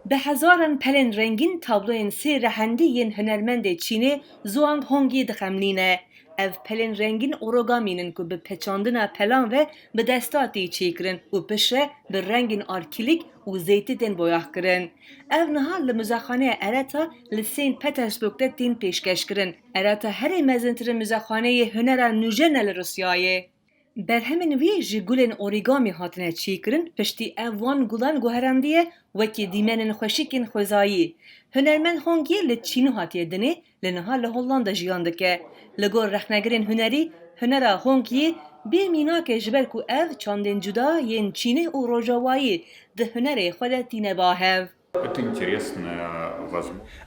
به هزاران پلن رنگین تابلوین سه رهندی ین هنرمند چینی زوانگ هونگی دخملینه. اف پلن رنگین اوروگامینن که به پچاندن پلان و به دستاتی چی کرن و پشه به رنگین آرکیلیک و زیتی دن بویاه کرن. اف نها لمزاخانه اراتا لسین پترسبورگ دین پیشکش کرن. اراتا هر مزنتر مزاخانه هنر نوژن لروسیایه. برهمن وی جی گلن اوریگامی هاتنه چی کرن پشتی اوان گلان گوهرندیه وکی دیمنن خوشیکن خوزایی. هنرمند هونگی لچینو هاتیه دنه لنها لهولاندا جیاندکه. لگور رخنگرین هنری هنرا هونگی به مینا که جبر کو اف چاندن جدا ین چینه و روجاوایی ده هنر خودتی نباهو.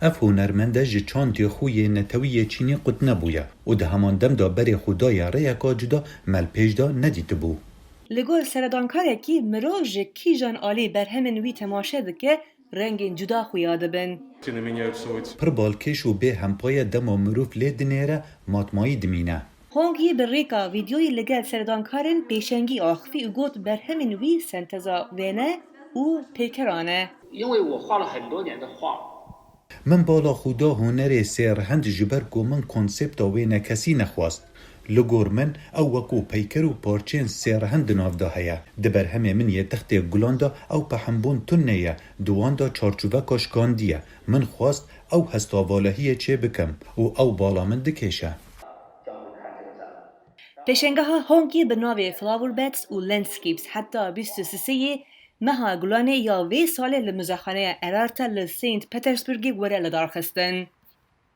اف هنرمنده جی چاندی خوی نتوی چینی قد نبویا و ده همان دم دا بری خدای ریکا جدا مل پیش دا ندیت بو. لگور سردانکاره کی مروج کی جان آلی برهمن وی تماشه دکه رنگین جدا خویاده بن. پر بالکش و به همپای دم و مروف لیدنیره ماتمایی دمینه. هونگی بریکا ویدیوی لگل سردانکارن پیشنگی آخفی و گوت برهمن وی سنتزا وینه و پیکرانه. من بالا خدا هنر سرهند جبر کو من کنسپت وینه کسی نخواست. لگور من او وکو پیکر و پارچین سرهند نافده هیا. دبر همه من یه تخت گلاندا او پهمبون تنیه دواندا چارچوبه کاشکاندیه. من خواست او هستاوالهیه چه بکم و او بالا من دکشه. پیشنگه ها هونگی به ناو فلاور بتس و لندسکیپس حتی 23 مها گلانه یا وی ساله لمزاخانه ارارتا لسینت پترسبورگی وره لدارخستن.